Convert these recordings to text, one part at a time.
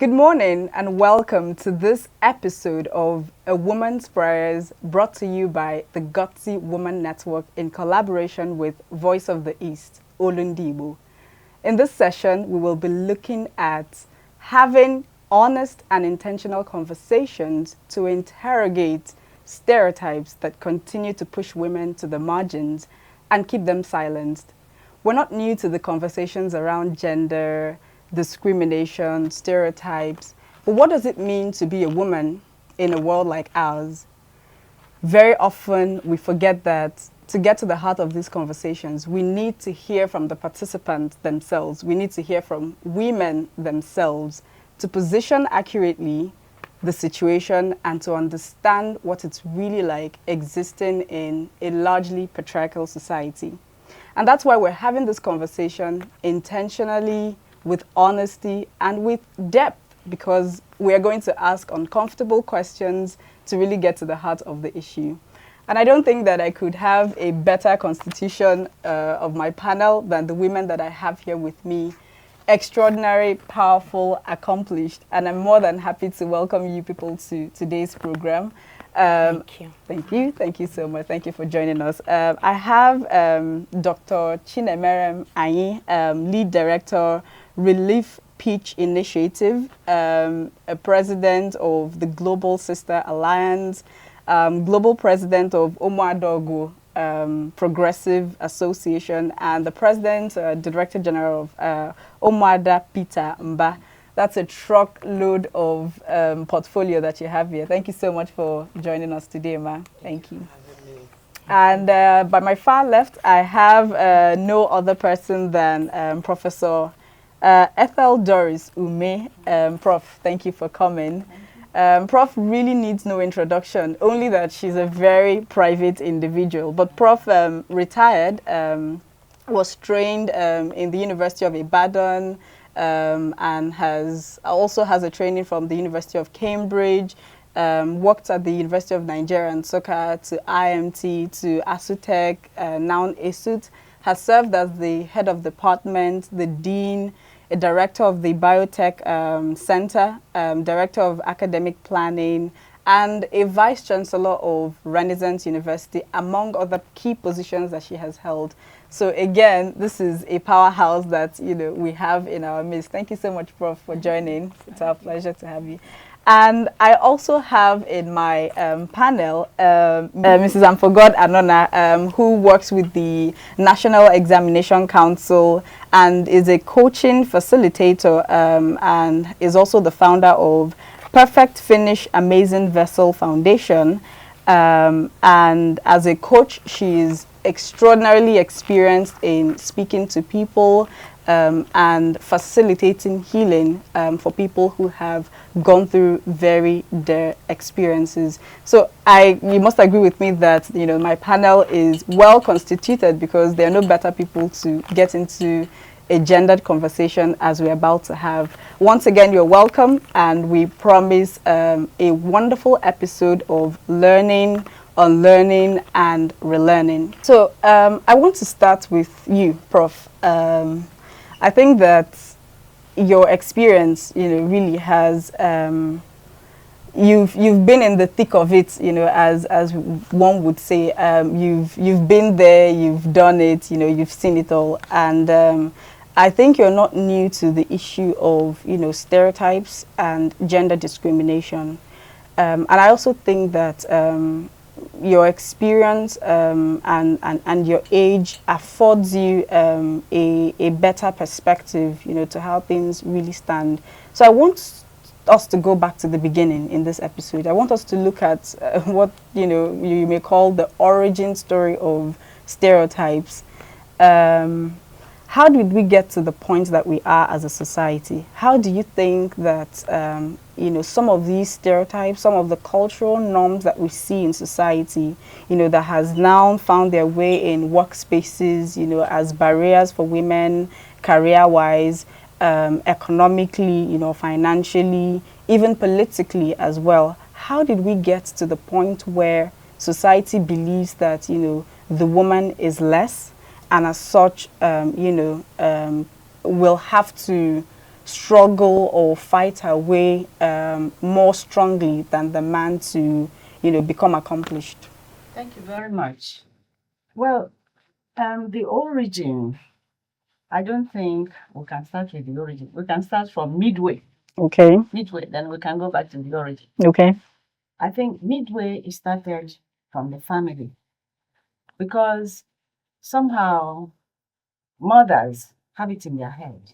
Good morning and welcome to this episode of A Woman's Prayers, brought to you by the Gutsy Woman Network in collaboration with Voice of the East, Olundibo. In this session, we will be looking at having honest and intentional conversations to interrogate stereotypes that continue to push women to the margins and keep them silenced. We're not new to the conversations around gender, discrimination, stereotypes, but what does it mean to be a woman in a world like ours? Very often we forget that to get to the heart of these conversations, we need to hear from the participants themselves. We need to hear from women themselves to position accurately the situation and to understand what it's really like existing in a largely patriarchal society. And that's why we're having this conversation intentionally, with honesty and with depth, because we are going to ask uncomfortable questions to really get to the heart of the issue. And I don't think that I could have a better constitution of my panel than the women that I have here with me. Extraordinary, powerful, accomplished, and I'm more than happy to welcome you people to today's program. Thank you. Thank you. Thank you so much. Thank you for joining us. I have Dr. Chinemerem Anyi, Lead Director, Relief Pitch Initiative, a President of the Global Sister Alliance, Global President of Umeh Progressive Association, and the President, Director General of Umeh Peter Mba. That's a truckload of portfolio that you have here. Thank you so much for joining us today, Ma. Thank you. And by my far left, I have no other person than Professor Ethel Doris Umeh. Prof, thank you for coming. Prof really needs no introduction, only that she's a very private individual. But Prof retired, was trained in the University of Ibadan, and also has a training from the University of Cambridge, worked at the University of Nigeria and Soka, to IMT, to ASUTEC, now ESUT, has served as the head of department, the dean, a director of the Biotech Center, director of academic planning, and a vice chancellor of Renaissance University, among other key positions that she has held. So again, this is a powerhouse that we have in our midst. Thank you so much, Prof, for joining. It's our pleasure to have you. And I also have in my panel Mrs. AmforGod Anuna, who works with the National Examination Council and is a coaching facilitator, and is also the founder of Perfect Finish Amazing Vessel Foundation. And as a coach, she is extraordinarily experienced in speaking to people and facilitating healing for people who have gone through very dire experiences. So you must agree with me that my panel is well constituted, because there are no better people to get into a gendered conversation as we're about to have. Once again, you're welcome, and we promise a wonderful episode of learning, unlearning, and relearning. So I want to start with you, Prof. I think that your experience, really has, you've been in the thick of it, as one would say. You've been there, you've done it, you've seen it all, and I think you're not new to the issue of stereotypes and gender discrimination, and I also think that your experience and your age affords you a better perspective, to how things really stand. So I want us to go back to the beginning in this episode. I want us to look at what you may call the origin story of stereotypes. How did we get to the point that we are as a society? How do you think that some of these stereotypes, some of the cultural norms that we see in society, that has now found their way in workspaces, as barriers for women, career-wise, economically, financially, even politically as well? How did we get to the point where society believes that, the woman is less, and as such, will have to struggle or fight her way more strongly than the man to, become accomplished? Thank you very much. Well, the origin, I don't think we can start with the origin. We can start from midway. Okay. Midway, then we can go back to the origin. Okay. I think midway is started from the family because somehow mothers have it in their head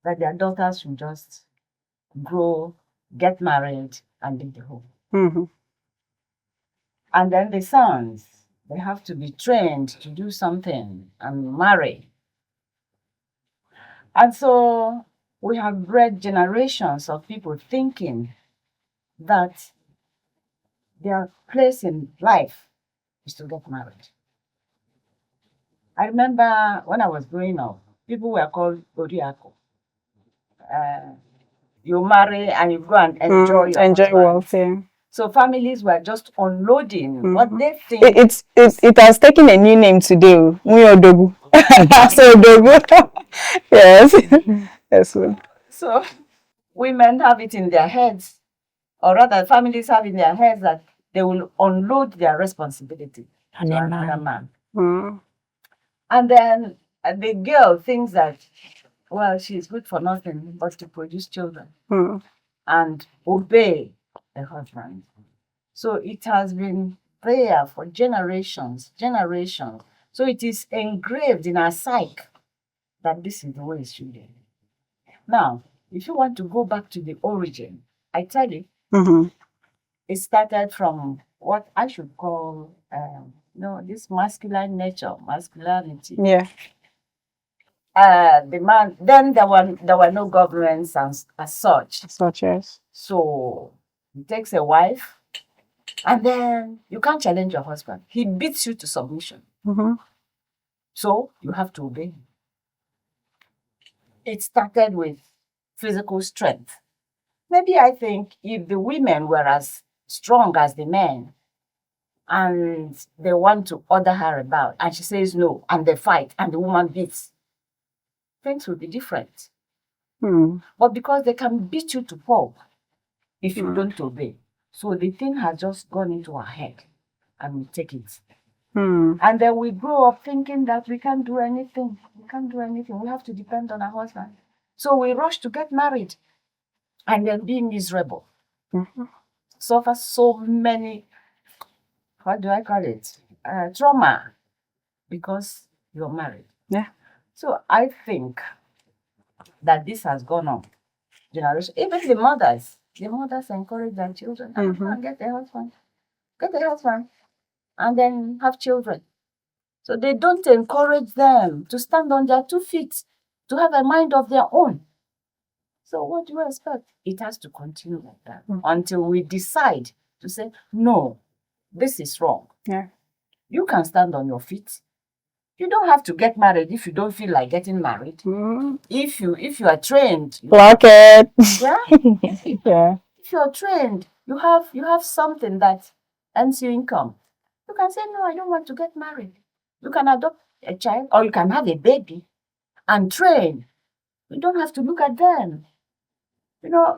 that their daughters should just grow, get married, and leave the home. Mm-hmm. And then the sons, they have to be trained to do something and marry. And so we have bred generations of people thinking that their place in life is to get married. I remember when I was growing up, people were called Oriako. You marry and you go and enjoy your enjoy husband. wealth, yeah. So families were just unloading what they think. It has taken a new name today. Muyodogu. So Dogu. Yes. Yes. So women have it in their heads, or rather families have in their heads that they will unload their responsibility to another man. And then the girl thinks that, well, she's good for nothing but to produce children and obey the husband. So it has been there for generations. So it is engraved in our psyche that this is the way it should be. Now, if you want to go back to the origin, I tell you, it started from what I should call, this masculinity. Yeah. The man. Then there were no governments as such. Such as. So he takes a wife, and then you can't challenge your husband. He beats you to submission. So you have to obey him. It started with physical strength. Maybe I think if the women were as strong as the men, and they want to order her about, and she says no, and they fight, and the woman beats, things will be different. But because they can beat you to pulp if you don't obey. So the thing has just gone into our head, and we take it. And then we grow up thinking that we can't do anything. We can't do anything. We have to depend on our husband. So we rush to get married and then be miserable. Suffer so many, what do I call it? Trauma because you're married. Yeah. So I think that this has gone on generation. Even the mothers encourage their children and get a husband, and then have children. So they don't encourage them to stand on their 2 feet, to have a mind of their own. So what do you expect? It has to continue like that until we decide to say, no, this is wrong. Yeah. You can stand on your feet. You don't have to get married if you don't feel like getting married. If you are trained, like it. Yeah. Yeah. If you're trained, you have something that earns you income. You can say, no, I don't want to get married. You can adopt a child, or you can have a baby and train. You don't have to look at them.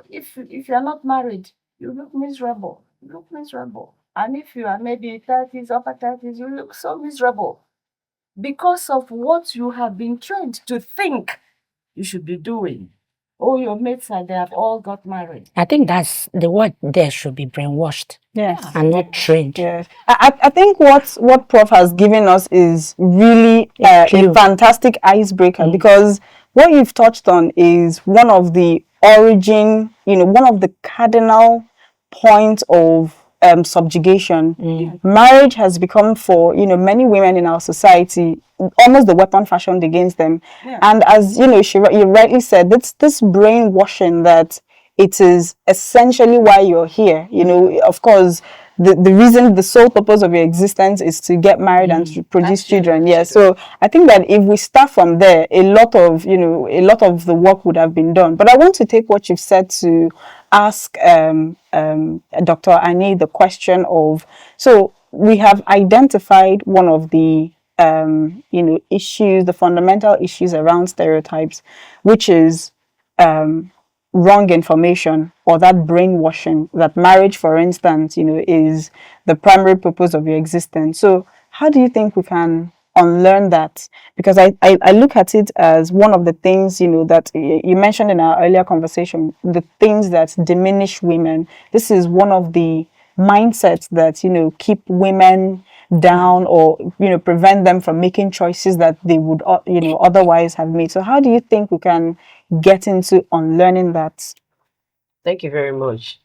If you're not married, you look miserable. And if you are maybe 30s, upper 30s, you look so miserable because of what you have been trained to think you should be doing. Oh, your mates they have all got married. I think that's the word there should be brainwashed. Yes. And not trained. Yes. I think what Prof has given us is really a fantastic icebreaker because what you've touched on is one of the origin, one of the cardinal points of subjugation. Marriage has become for many women in our society almost the weapon fashioned against them. And as you rightly said, this brainwashing that it is essentially why you're here. Of course, the reason, the sole purpose of your existence is to get married and to produce children. Yeah. So I think that if we start from there, a lot of the work would have been done. But I want to take what you've said to ask Dr. Anyi the question of, so we have identified one of the issues, the fundamental issues around stereotypes, which is wrong information or that brainwashing that marriage, for instance, is the primary purpose of your existence. So how do you think we can unlearn that? Because I look at it as one of the things, that you mentioned in our earlier conversation, the things that diminish women. This is one of the mindsets that, keep women down or, prevent them from making choices that they would, otherwise have made. So how do you think we can get into unlearning that? Thank you very much.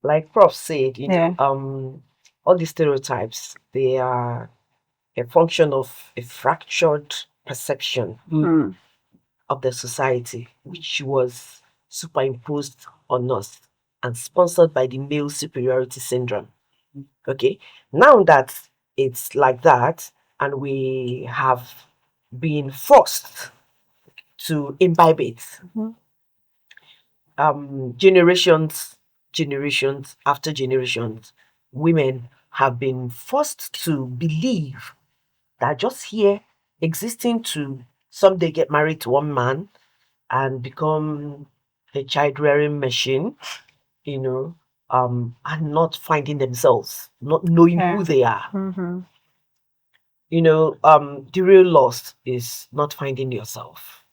Like Prof said, Yeah. all these stereotypes, they are a function of a fractured perception Mm. of the society, which was superimposed on us and sponsored by the male superiority syndrome. Okay, now that it's like that, and we have been forced to imbibe it, generations after generations, women have been forced to believe that just here existing to someday get married to one man and become a child rearing machine, and not finding themselves, not knowing who they are. Mm-hmm. The real loss is not finding yourself.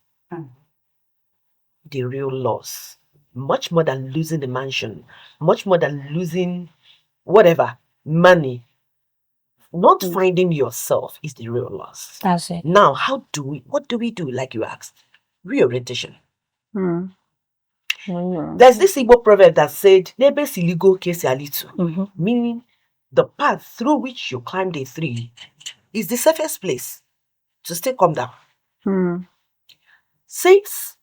The real loss, much more than losing the mansion, much more than losing whatever, money. Not finding yourself is the real loss. That's it. Now, what do we do, like you asked? Reorientation. Mm. There's this Igbo proverb that said, Nebe siligo kesi alitu, meaning the path through which you climb the tree is the safest place to stay calm down. Mm. Since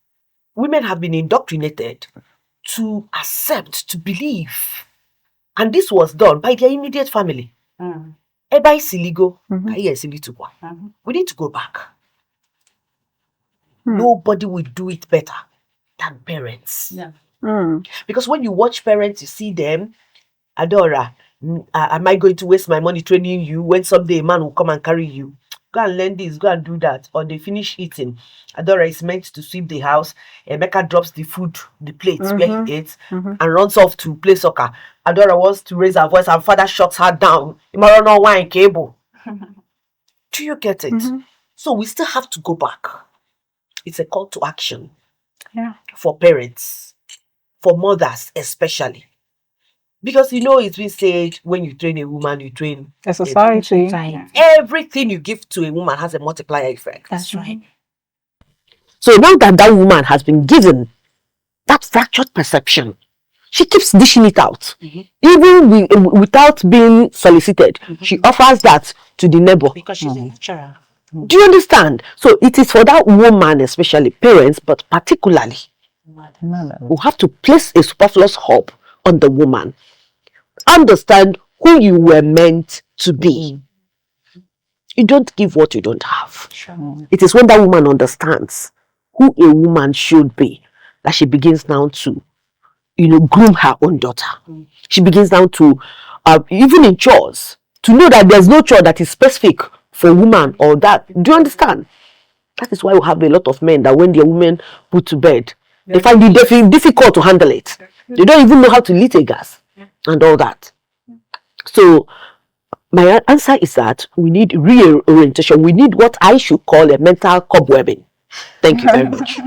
women have been indoctrinated to accept, to believe, and this was done by their immediate family. Eba siligo, we need to go back. Nobody will do it better than parents. Yeah. Because when you watch parents, you see them, Adora, am I going to waste my money training you when someday a man will come and carry you? Go and learn this, go and do that. Or they finish eating. Adora is meant to sweep the house. Emeka drops the food, the plates where he ate, and runs off to play soccer. Adora wants to raise her voice and father shuts her down. Imaro wine cable. Do you get it? So we still have to go back. It's a call to action. Yeah. For parents, for mothers especially. Because it's been said, when you train a woman, you train a society. Everything you give to a woman has a multiplier effect. That's right. So now that woman has been given that fractured perception, she keeps dishing it out. Even without being solicited. She offers that to the neighbor. Because she's a lecturer. Do you understand? So it is for that woman, especially parents, but particularly, who have to place a superfluous hope on the woman. Understand who you were meant to be. You don't give what you don't have. It is when that woman understands who a woman should be that she begins now to, groom her own daughter. She begins now to, even in chores, to know that there's no chore that is specific for a woman or that. Do you understand? That is why we have a lot of men that when their women put to bed, they find it difficult to handle it. They don't even know how to lit a gas and all that. So my answer is that we need reorientation. We need what I should call a mental cobwebbing. Thank you very much.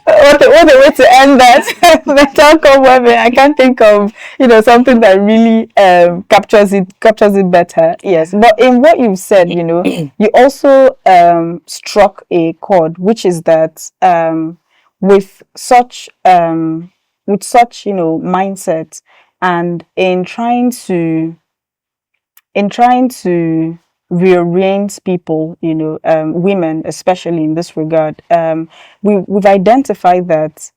What a way to end that. Mental cobwebbing. I can't think of something that really captures it better. Yes, but in what you've said, you also struck a chord, which is that with such mindset, and in trying to reorient people, women especially in this regard, we've identified that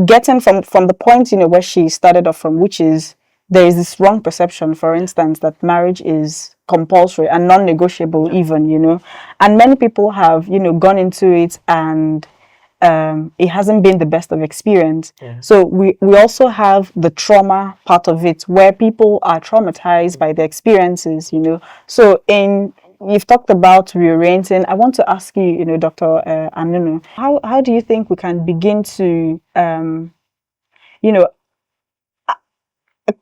getting from the point where she started off from, which is there is this wrong perception, for instance, that marriage is compulsory and non-negotiable even, and many people have gone into it and it hasn't been the best of experience. So we also have the trauma part of it, where people are traumatized by the experiences, So in you've talked about reorienting. I want to ask you, Dr. Anunu, how do you think we can begin to, you know,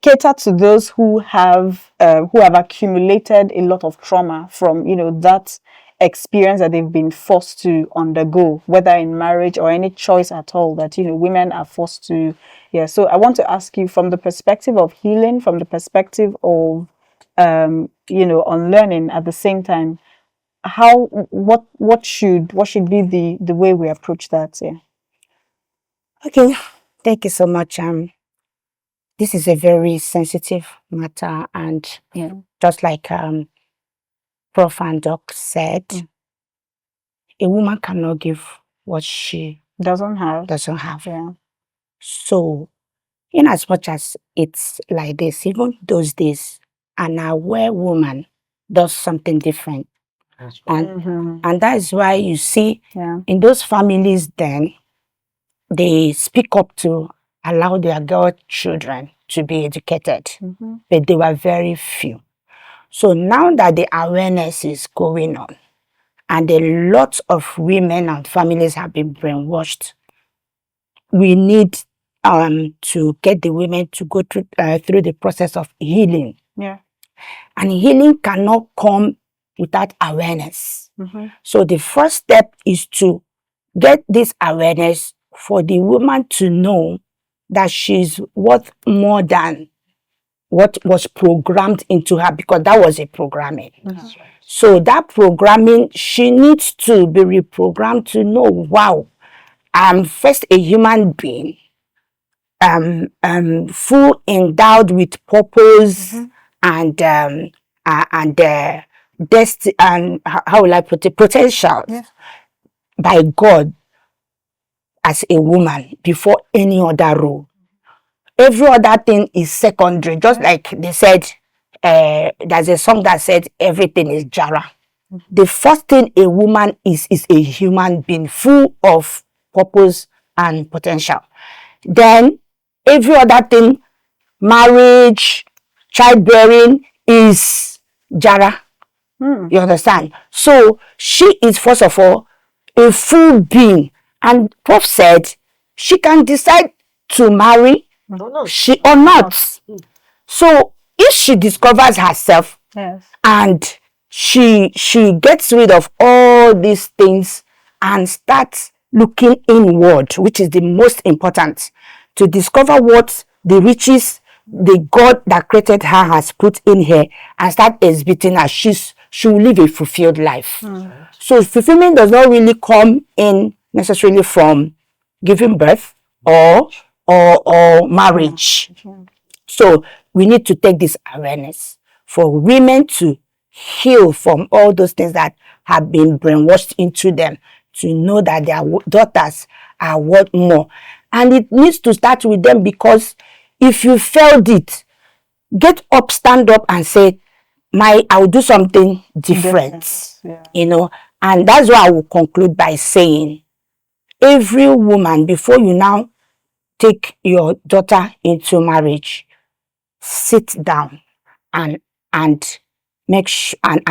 cater to those who have accumulated a lot of trauma from, that experience that they've been forced to undergo, whether in marriage or any choice at all that, women are forced to. Yeah. So I want to ask you, from the perspective of healing, from the perspective of, unlearning at the same time, what should be the way we approach that? Yeah. Okay, thank you so much. This is a very sensitive matter, and just like Prof and Doc said, a woman cannot give what she Doesn't have. Yeah. So, in as much as it's like this, even those days, an aware woman does something different. And that is why you see in those families then, they speak up to allow their girl children to be educated, but they were very few. So now that the awareness is going on, and a lot of women and families have been brainwashed, we need to get the women to go through the process of healing. Yeah. And healing cannot come without awareness. So the first step is to get this awareness for the woman to know that she's worth more than what was programmed into her, because that was a programming. So that programming, she needs to be reprogrammed to know, wow, I'm first a human being, full endowed with purpose and destiny, and how will I put it, potential by God as a woman before any other role. Every other thing is secondary. Just like they said, there's a song that said everything is Jara. The first thing a woman is a human being full of purpose and potential. Then every other thing, marriage, childbearing, is Jara. You understand? So she is first of all a full being. And Prof said she can decide to marry she or not. So if she discovers herself and she gets rid of all these things and starts looking inward, which is the most important, to discover what the riches the God that created her has put in her, and start exhibiting her, she will live a fulfilled life. So fulfillment does not really come in necessarily from giving birth or marriage. So we need to take this awareness for women to heal from all those things that have been brainwashed into them, to know that their daughters are worth more. And it needs to start with them, because if you failed it, get up, stand up and say, I will do something different. And that's why I will conclude by saying, every woman, before you now take your daughter into marriage, sit down and make sure and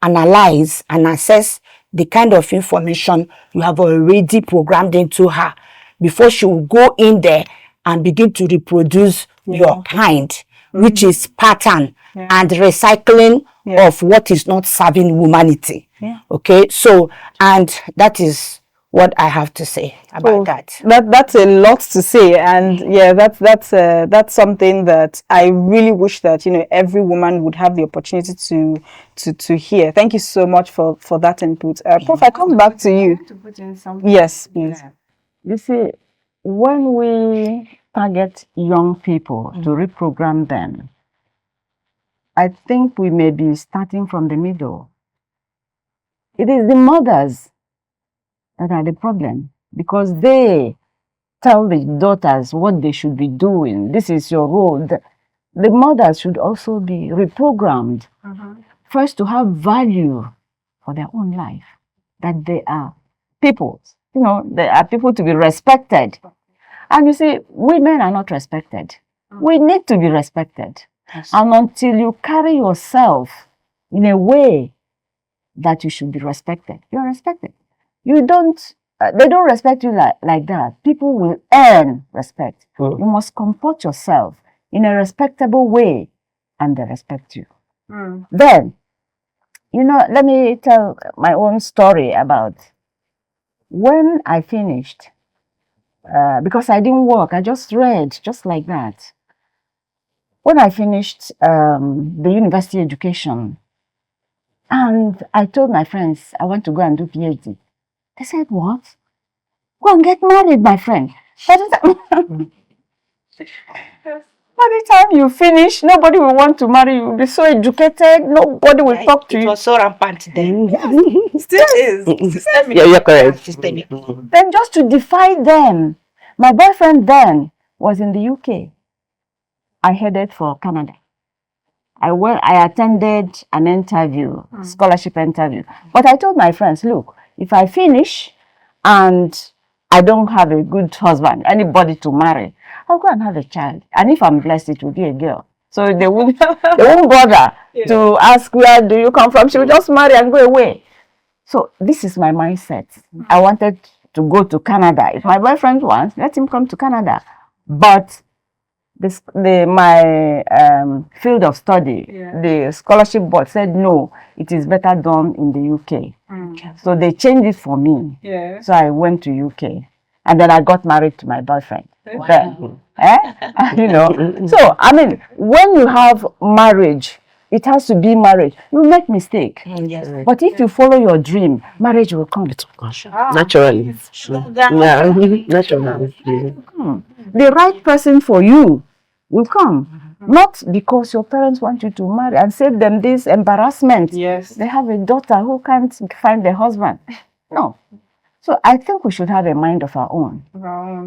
analyze and assess the kind of information you have already programmed into her before she will go in there and begin to reproduce your kind, which is pattern and recycling of what is not serving humanity. Okay, so, and that is what I have to say about that. That's a lot to say, and that's something that I really wish that every woman would have the opportunity to hear. Thank you so much for that input. Prof, I come back to you. To put in something. Yes, please. You see, when we target young people to reprogram them, I think we may be starting from the middle. It is the mothers that are the problem, because they tell the daughters what they should be doing. This is your role. The mothers should also be reprogrammed. First, to have value for their own life, that they are people. They are people to be respected. And you see, women are not respected. We need to be respected. And until you carry yourself in a way that you should be respected, you're respected. You don't, they don't respect you like that. People will earn respect. Mm. You must comport yourself in a respectable way, and they respect you. Then, let me tell my own story about when I finished, because I didn't work, I just read, just like that. When I finished the university education, and I told my friends I want to go and do PhD, they said, what? Go and get married, my friend. By the time you finish, nobody will want to marry you. You'll be so educated, nobody will talk to you. It was so rampant then. Still is. Yeah, you're correct. Then just to defy them, my boyfriend then was in the UK. I headed for Canada. I attended an interview, scholarship interview. But I told my friends, look, if I finish and I don't have a good husband, anybody to marry, I'll go and have a child. And if I'm blessed, it will be a girl. So they won't bother to ask, where do you come from? She will just marry and go away. So this is my mindset. I wanted to go to Canada. If my boyfriend wants, let him come to Canada. But my field of study, the scholarship board said no, it is better done in the UK. So they changed it for me. So I went to UK, and then I got married to my boyfriend. Then, So I mean, when you have marriage, it has to be marriage. You make mistake, but if you follow your dream, marriage will come. Naturally. Naturally. The right person for you will come. Not because your parents want you to marry and save them this embarrassment. They have a daughter who can't find a husband. No. So I think we should have a mind of our own.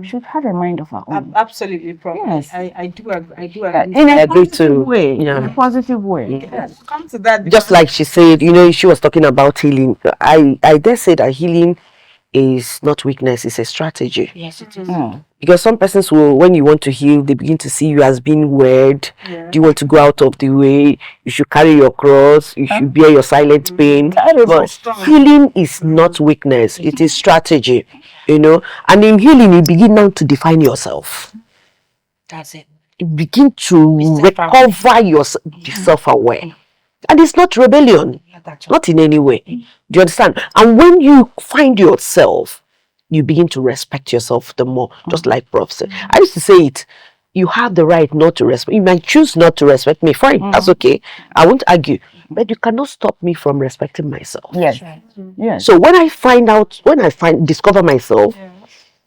We should have a mind of our own. Absolutely, Prof. Yes. I do agree. In a positive way. Yeah. In a positive way. Yes. Come to that. Just like she said, she was talking about healing. I dare say that healing is not weakness, it's a strategy. Yes, it is. Because some persons will, when you want to heal, they begin to see you as being weird. Do you want to go out of the way? You should carry your cross. You should bear your silent pain. But healing is not weakness. It is strategy, And in healing, you begin now to define yourself. That's it. You begin to recover your self-aware. And it's not rebellion. Not in any way. Do you understand? And when you find yourself, you begin to respect yourself the more, just like Prof said. I used to say it, you have the right not to respect. You might choose not to respect me. Fine, that's okay. I won't argue. But you cannot stop me from respecting myself. Yes. Yes. So when I discover myself,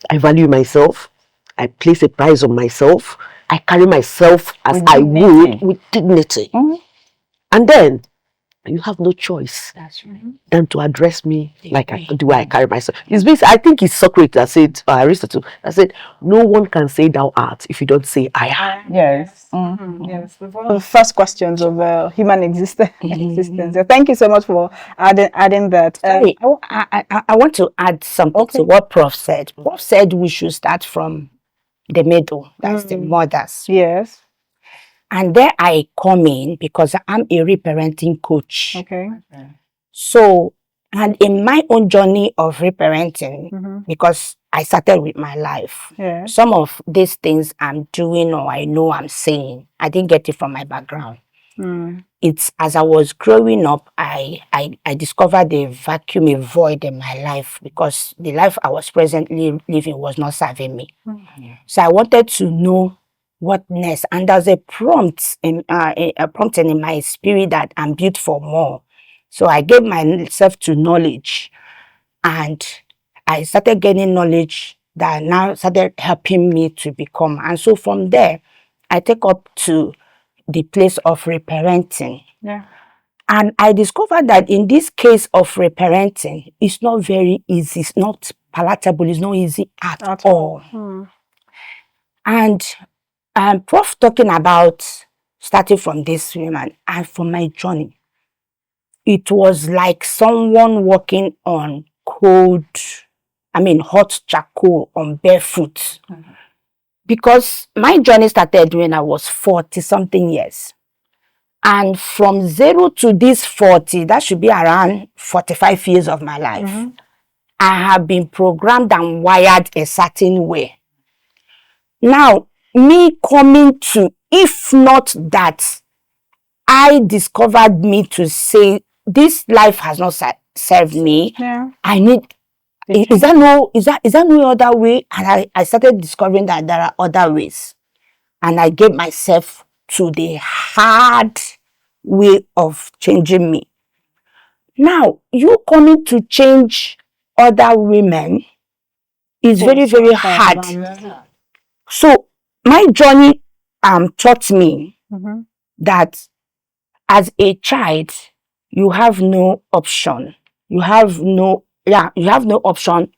I value myself, I place a price on myself, I carry myself as I would with dignity. And then you have no choice than to address me like I carry myself. It's basically, I think it's Socrates that said, Aristotle, that said, no one can say thou art if you don't say I am. Yes. Yes. One of the first questions of human existence. So thank you so much for adding that. Sorry, I want to add something to what Prof said. Prof said we should start from the middle. That's the mothers. Yes. And there I come in because I'm a reparenting coach. Okay. So, and in my own journey of reparenting, because I started with my life, some of these things I'm doing or I know I'm saying, I didn't get it from my background. It's as I was growing up, I discovered a vacuum, a void in my life because the life I was presently living was not serving me. So I wanted to know what next, and there's a prompting in my spirit that I'm built for more. So I gave myself to knowledge, and I started gaining knowledge that now started helping me to become. And so from there, I take up to the place of reparenting. And I discovered that in this case of reparenting, it's not very easy. It's not palatable. It's not easy at all. And Prof talking about starting from this woman and from my journey, it was like someone walking on hot charcoal on barefoot. Because my journey started when I was 40 something years. And from 0 to this 40, that should be around 45 years of my life, I have been programmed and wired a certain way. Now, me coming to, if not that, I discovered me to say, this life has not served me. Yeah. I need, is there no other way? And I started discovering that there are other ways. And I gave myself to the hard way of changing me. Now, you coming to change other women is very, very hard. So, my journey taught me that as a child, you have no option. You have no option.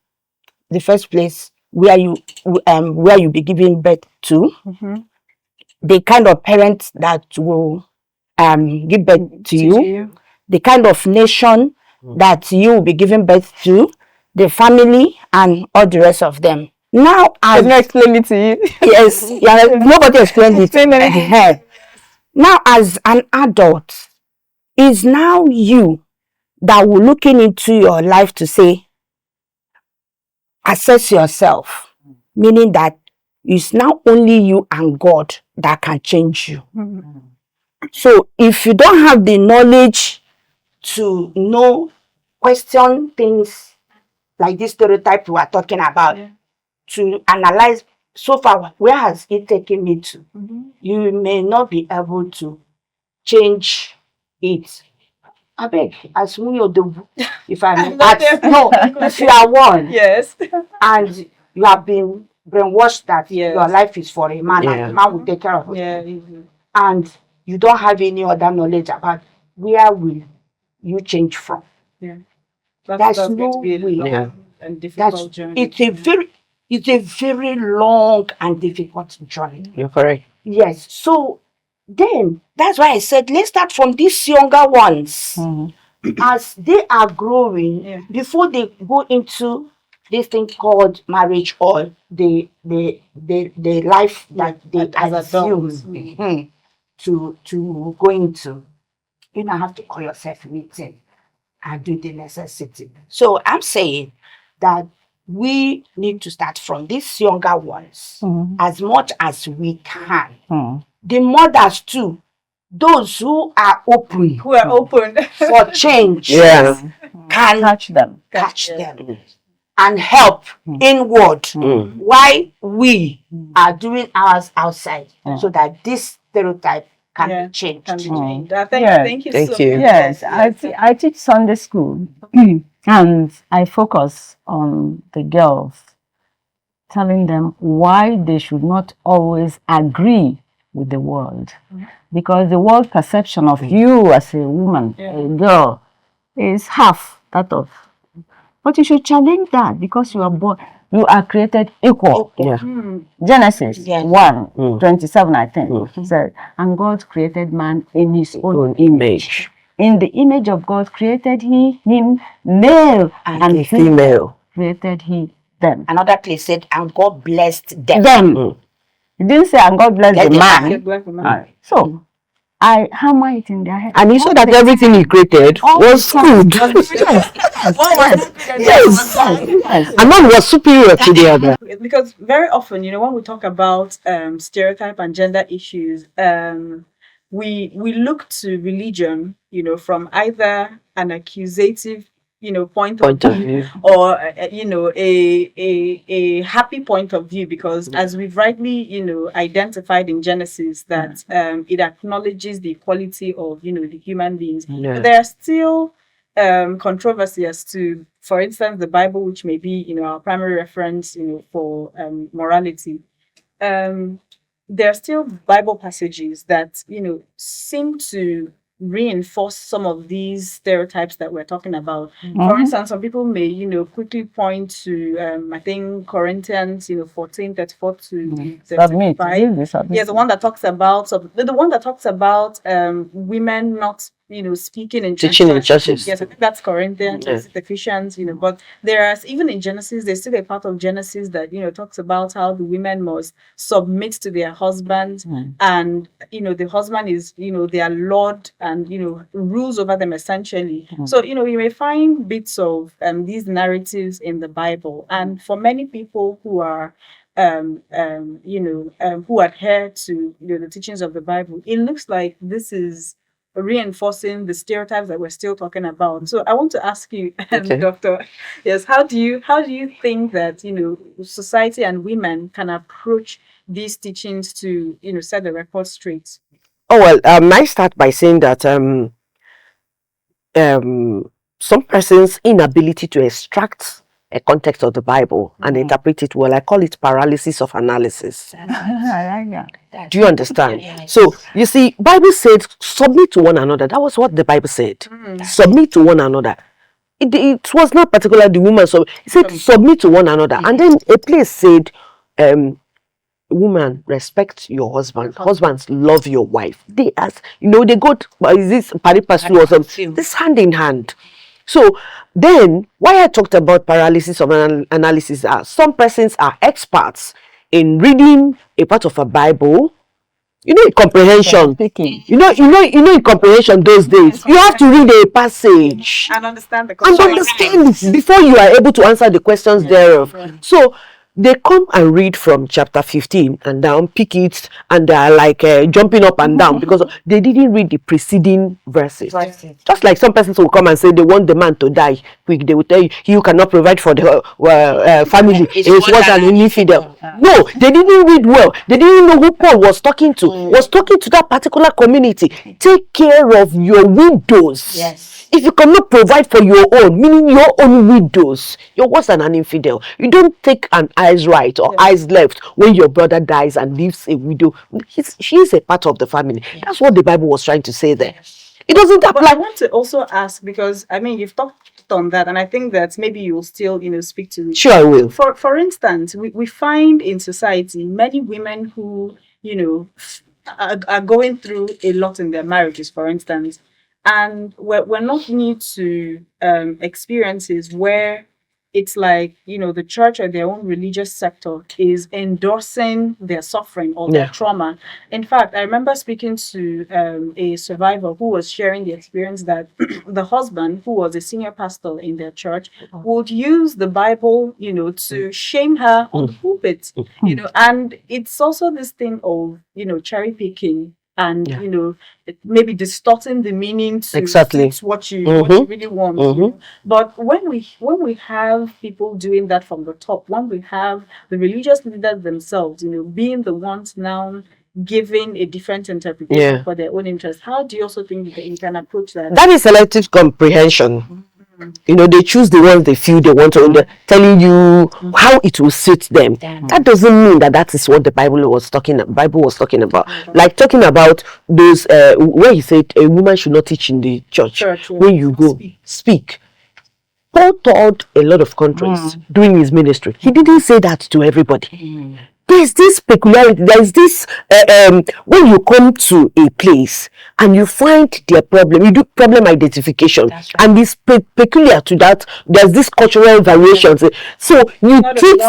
The first place where you be giving birth to, the kind of parents that will give birth to you, the kind of nation that you will be giving birth to, the family, and all the rest of them. Now, I'm not explaining it to you. Yes, yeah, nobody explained it. Now, as an adult, it's now you that will looking into your life to say, assess yourself, meaning that it's now only you and God that can change you. So if you don't have the knowledge to know, question things like this stereotype we are talking about, to analyze, so far, where has it taken me to? You may not be able to change it. I beg, as we do, if I may ask, no, if you are one, Yes. and you have been brainwashed that your life is for a man, and the man will take care of it, and you don't have any other knowledge about where will you change from. That's no way. And difficult journey. It's a very long and difficult journey. You're correct. Yes. So then that's why I said let's start from these younger ones. As they are growing, before they go into this thing called marriage or the life that they assume to go into, you now have to call yourself meeting and do the necessity. So I'm saying that we need to start from these younger ones as much as we can. The mothers too, those who are open for change, can Catch them. and help inward while we are doing ours outside, so that this stereotype can be changed. Thank you so much. Yes, I teach Sunday school and I focus on the girls, telling them why they should not always agree with the world. Because the world perception of you as a woman, a girl, is half that of. But you should challenge that, because you are born, you are created equal. Genesis 1:27, I think, said, and God created man in his own image. In the image of God created he him, male and female created he them. Another place said, and God blessed them. He didn't say, and God blessed the man. So I hammer it in their head. And he saw that everything he created was good. Yes. And none was superior to the other. Because very often, when we talk about stereotype and gender issues, we look to religion, from either an accusative, point of view, or a happy point of view, because as we've rightly, identified in Genesis, that it acknowledges the equality of, the human beings. But there are still controversy as to, for instance, the Bible, which may be, our primary reference, for morality. There are still Bible passages that, seem to reinforce some of these stereotypes that we're talking about. For instance, some people may, quickly point to, I think Corinthians, 14:34 to 35. Yes, the one that talks about women not, speaking in Teaching in churches. Yes, I think that's Corinthians, Ephesians, but there's even in Genesis, there's still a part of Genesis that, talks about how the women must submit to their husbands, and, the husband is, their lord, and, rules over them essentially. So, you may find bits of these narratives in the Bible. And for many people who are who adhere to the teachings of the Bible, it looks like this is reinforcing the stereotypes that we're still talking about. So I want to ask you, Doctor, yes, how do you think that society and women can approach these teachings to set the record straight? Oh well, I start by saying that some person's inability to extract a context of the Bible and interpret it well, I call it paralysis of analysis. I like that. Do you understand? Yes. So you see, Bible said submit to one another. That was what the Bible said. Submit to one another. It was not particularly the woman, so it said submit to one another. And then a place said, woman, respect your husband. Husbands, love your wife. They they go is this pari passu or something? This hand in hand. So then, why I talked about paralysis of analysis are some persons are experts in reading a part of a Bible. In comprehension. In comprehension those days, you have to read a passage and understand the context before you are able to answer the questions thereof. So they come and read from chapter 15 and down, pick it, and they are like jumping up and down because they didn't read the preceding verses. Just like some persons will come and say they want the man to die quick, they will tell you, you cannot provide for the family. It's what an infidel. No, they didn't read well. They didn't know who Paul was talking to. Was talking to that particular community. Take care of your widows. Yes. If you cannot provide for your own, meaning your own widows, you're worse than an infidel. You don't take an eyes right or eyes left when your brother dies and leaves a widow. She's a part of the family. That's what the Bible was trying to say there. It doesn't apply. But I want to also ask, because you've talked on that, and I think that maybe you will still speak to it. Sure, I will. For instance, we find in society many women who are going through a lot in their marriages, for instance. And we're not new to experiences where it's like, the church or their own religious sector is endorsing their suffering or their trauma. In fact, I remember speaking to a survivor who was sharing the experience that the husband, who was a senior pastor in their church, would use the Bible, to shame her on the pulpit, and it's also this thing of, cherry picking and maybe distorting the meaning to suit what you really want. But when we have people doing that from the top, when we have the religious leaders themselves, being the ones now giving a different interpretation for their own interest, how do you also think that you can approach that? That is selective comprehension. They choose the ones they feel they want to, telling you how it will suit them. That doesn't mean that is what the Bible was talking about. Like talking about those where he said a woman should not teach in the church when you go speak. Paul taught a lot of countries during his ministry. He didn't say that to everybody. There's this peculiarity. There's this when you come to a place and you find their problem, you do problem identification, and it's peculiar to that. There's this cultural variations. So you treat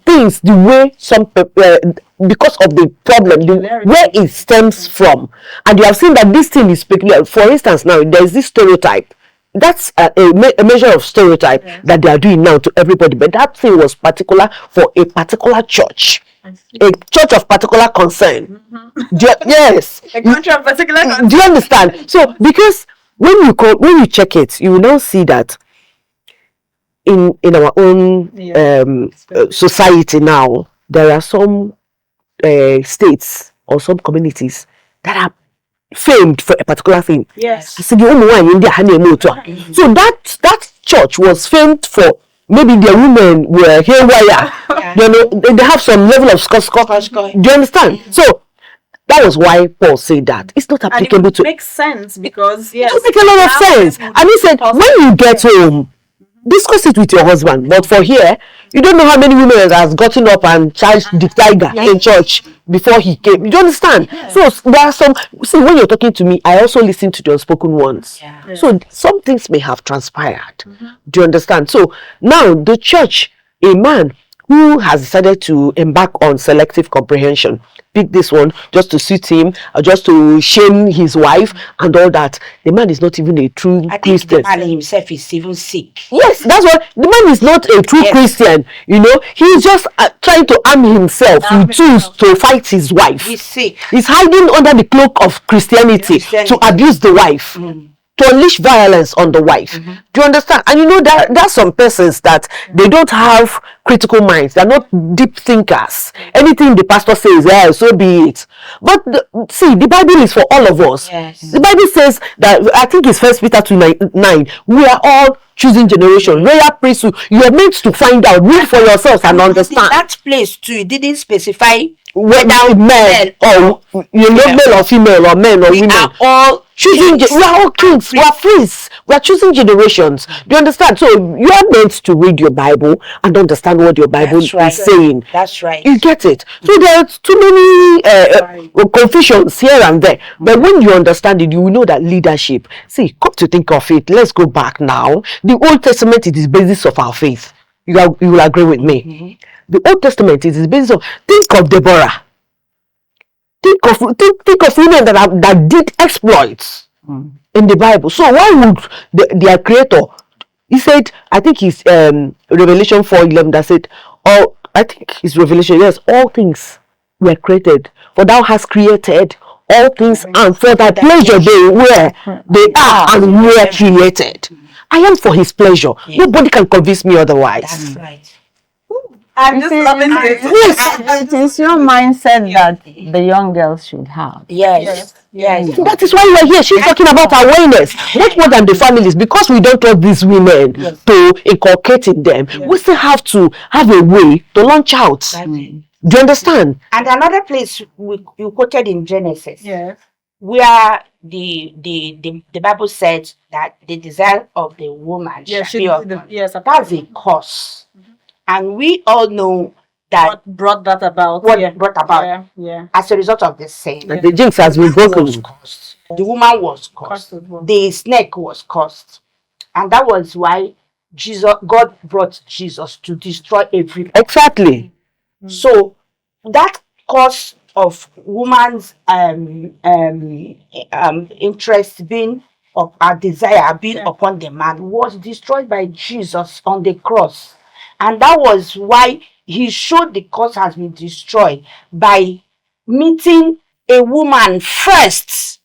things the way some because of the problem, where it stems from, and you have seen that this thing is peculiar. For instance, now there's this stereotype. That's a measure of stereotype that they are doing now to everybody, but that thing was particular for a particular church, a church of particular concern. A country of particular concern. Do you understand? So because when you check it, you will now see that in our own society now, there are some states or some communities that are famed for a particular thing. Yes. So that church was famed for maybe their women were haywire. They have some level of scotch. Do you understand? So that was why Paul said that it's not applicable to. It makes sense because it makes a lot of sense. And he said when you get home, discuss it with your husband. But for here, you don't know how many women has gotten up and charged the tiger in church before he came. You understand? So there are some. See, when you're talking to me, I also listen to the unspoken ones. So some things may have transpired. Do you understand? So now the church, a man who has decided to embark on selective comprehension, pick this one just to suit him, or just to shame his wife and all that. The man is not even a true Christian. The man himself is even sick. Yes, that's what the man is not a true Christian. You know, he's just trying to arm himself with tools to fight his wife. He's sick. He's hiding under the cloak of Christianity to abuse the wife. To unleash violence on the wife. Do you understand? And you know there are some persons that they don't have critical minds. They're not deep thinkers. Anything the pastor says, yeah, so be it. But see, the Bible is for all of us. The Bible says that, I think it's 1 Peter 2:9, we are all choosing generation, royal priesthood. You are meant to find out, read for yourselves and understand. In that place too, it didn't specify whether men or male or female, or men or women. We are all choosing. We are all kings. We are priests. We are choosing generations. Do you understand? So you are meant to read your Bible and understand what your Bible is saying. That's right. You get it. So there are too many confusions here and there. But when you understand it, you will know that leadership. See, come to think of it, let's go back now. The Old Testament is the basis of our faith. You will agree with me. The Old Testament is the basis of. Think of Deborah. Think of women that did exploits in the Bible. So why would their creator? He said, I think it's Revelation 4:11 that said, "All." I think it's Revelation. Yes, all things were created, for thou hast created all things, and for thy pleasure they are and were created. I am for his pleasure. Nobody can convince me otherwise. That's right. I'm just loving this. It is your mindset that the young girls should have. Yes. That is why we are here. She's talking about awareness, much more than the families, because we don't want these women to inculcate in them. We still have to have a way to launch out. Do you understand? And another place you quoted in Genesis, where the Bible said that the desire of the woman shall be of that's a curse. And we all know that what brought that about. As a result of the sin. The jinx has been broken. The woman was cursed. The snake was cursed. And that was why God brought Jesus to destroy everything. Exactly. So that cause of woman's interest being of our desire being upon the man was destroyed by Jesus on the cross. And that was why he showed the cause has been destroyed by meeting a woman first.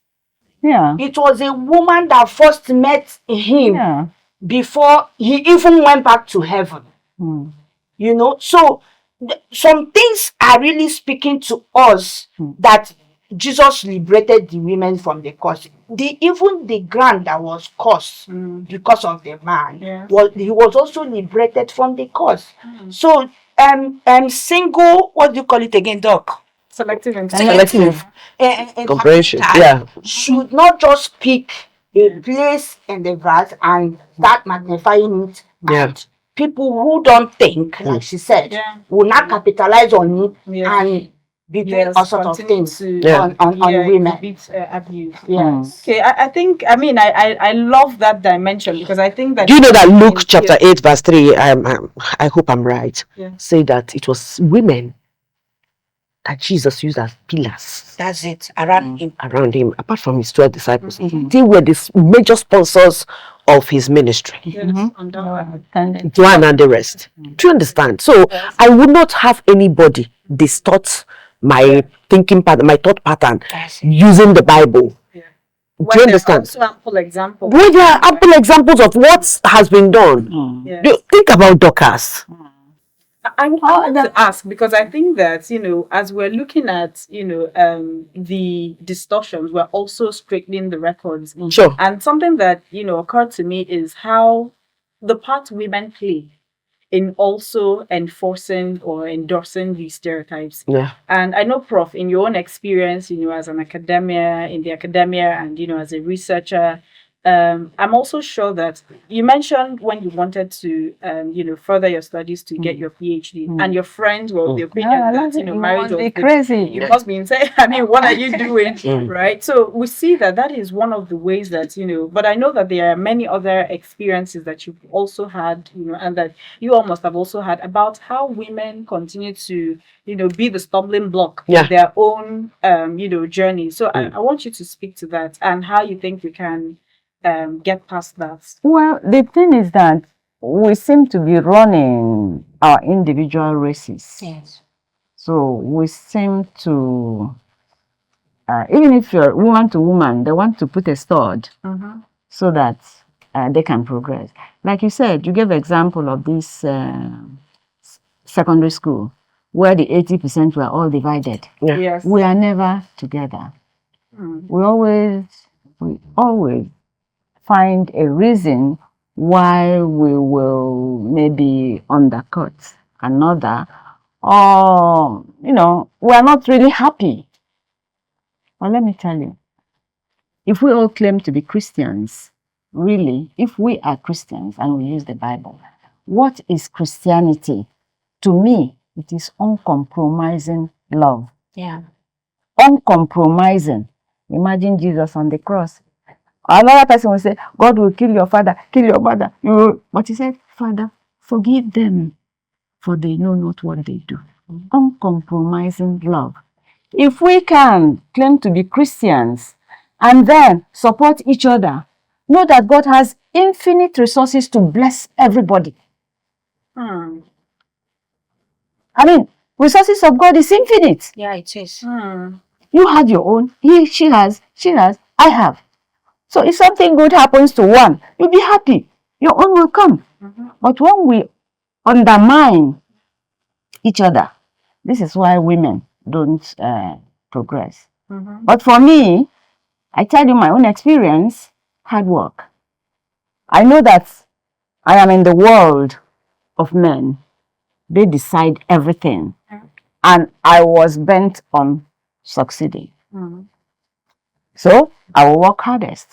It was a woman that first met him before he even went back to heaven. You know, so some things are really speaking to us that Jesus liberated the women from the curse. Even the ground that was cursed because of the man, he was also liberated from the curse. So, single, what do you call it again, Doc? Selective comprehension. Should not just pick a place in the verse and start magnifying it. And people who don't think, like she said, will not capitalize on it and be doing all sorts of things on women. Abuse. Okay, I think, I love that dimension, because I think that... Do you know that Luke chapter 8 verse 3, I hope I'm right, say that it was women that Jesus used as pillars. That's it, around him, apart from his 12 disciples. They were the major sponsors of his ministry. Joanne and the rest. Do you understand? So I would not have anybody distort my thinking pattern, my thought pattern, using the Bible. Do you understand? There are also ample examples. Well, there are ample examples of what has been done. Think about Dorcas. I want to ask, because I think that, as we're looking at, the distortions, we're also straightening the records. Sure. And something that, occurred to me is how the part women play in also enforcing or endorsing these stereotypes. And I know, Prof, in your own experience, as an in the academia and, as a researcher, I'm also sure that you mentioned when you wanted to, further your studies to get your PhD, and your friends were of the opinion that, marriage was crazy. You must be insane. I mean, what are you doing? Right? So we see that is one of the ways that, but I know that there are many other experiences that you've also had, and that you all must have also had about how women continue to, be the stumbling block in their own, journey. So I want you to speak to that and how you think we can get past that. Well, the thing is that we seem to be running our individual races. Yes. So we seem to, even if you're woman to woman, they want to put a stud so that they can progress. Like you said, you gave example of this secondary school where the 80% were all divided. Yeah. Yes. We are never together. We always find a reason why we will maybe undercut another, or we are not really happy. Well, let me tell you, if we all claim to be Christians, really, if we are Christians and we use the Bible, what is Christianity? To me, it is uncompromising love. Yeah. Uncompromising. Imagine Jesus on the cross. Another person will say, God will kill your father, kill your mother. But he said, Father, forgive them, for they know not what they do. Uncompromising love. If we can claim to be Christians and then support each other, know that God has infinite resources to bless everybody. I mean, resources of God is infinite. Yeah, it is. You had your own, she has, I have. So if something good happens to one, you'll be happy. Your own will come. But when we undermine each other, this is why women don't progress. But for me, I tell you my own experience, hard work. I know that I am in the world of men. They decide everything. And I was bent on succeeding. So I will work hardest.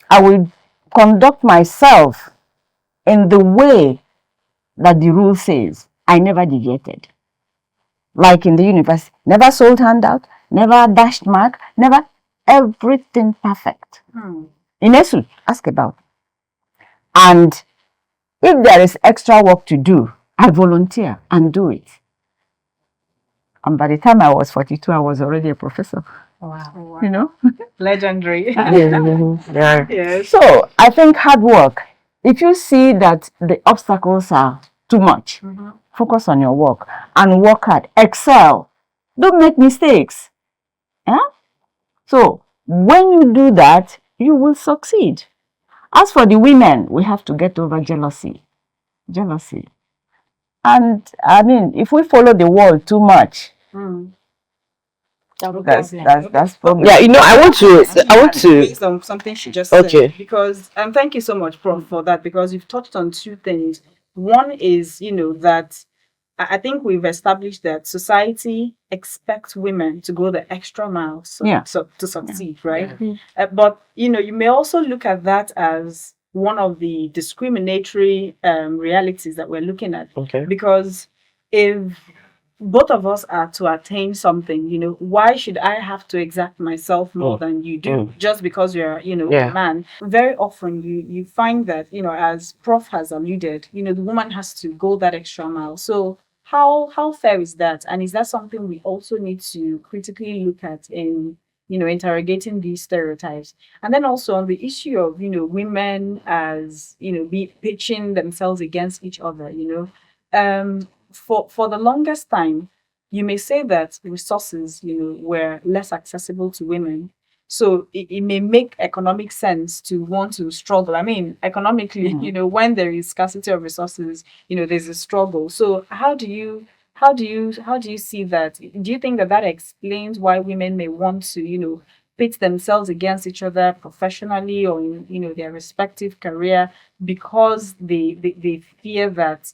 I will conduct myself in the way that the rule says. I never deviated. Like in the university, never sold handout, never dashed mark, never, everything perfect. In ESU, ask about. And if there is extra work to do, I volunteer and do it. And by the time I was 42, I was already a professor. Wow. Legendary. Yeah. So I think hard work. If you see that the obstacles are too much, focus on your work and work hard. Excel. Don't make mistakes. Yeah? So when you do that, you will succeed. As for the women, we have to get over jealousy. And I mean, if we follow the world too much, that's problem. Yeah, I want to based on something she just said, because thank you so much, Prof, for that, because you've touched on two things. One is that I think we've established that society expects women to go the extra mile to succeed, right? But you may also look at that as one of the discriminatory realities that we're looking at, because if both of us are to attain something, why should I have to exact myself more than you do just because you're, a man? Very often you find that, as Prof has alluded, the woman has to go that extra mile. So how fair is that? And is that something we also need to critically look at in, interrogating these stereotypes? And then also on the issue of, women as, be pitching themselves against each other, for the longest time, you may say that resources, were less accessible to women. So it may make economic sense to want to struggle. I mean, economically, when there is scarcity of resources, there's a struggle. So how do you see that? Do you think that explains why women may want to, pit themselves against each other professionally or in, their respective career because they fear that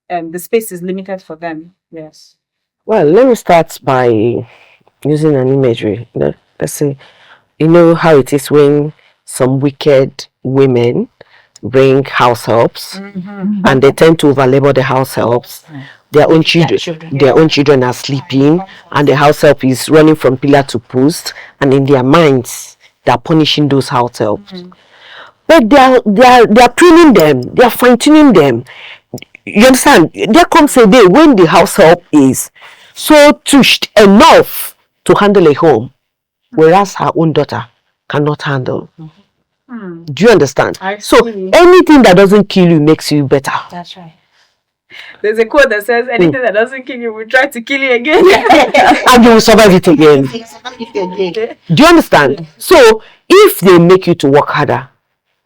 the space is limited for them? Yes. Well, let me start by using an imagery. Let's say you know how it is when some wicked women bring house helps and they tend to overlabor the house helps. Their own children are sleeping and the house help is running from pillar to post, and in their minds they are punishing those house helps. But they are pruning them, they are fine-tuning them. You understand? There comes a day when the house help is so tushed enough to handle a home, whereas her own daughter cannot handle. Do you understand? So anything that doesn't kill you makes you better. That's right. There's a quote that says, anything that doesn't kill you will try to kill you again. And you will survive it again. Do you understand? So if they make you to work harder,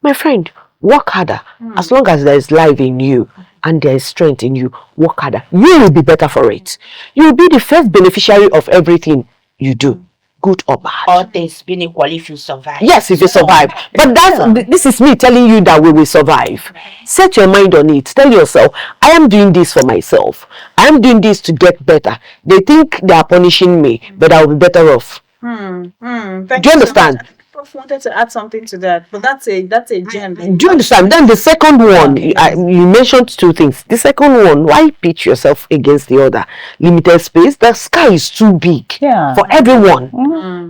my friend, work harder. As long as there is life in you and there is strength in you, work harder. You will be better for it. You will be the first beneficiary of everything you do, good or bad. All things being equal if you survive. Yes, if you survive. But this is me telling you that we will survive. Set your mind on it. Tell yourself, I am doing this for myself. I am doing this to get better. They think they are punishing me, but I will be better off. Do you understand? Prof wanted to add something to that, but that's a gem. Do you understand? Then the second one, you mentioned two things. The second one, why pitch yourself against the other? Limited space. The sky is too big for everyone.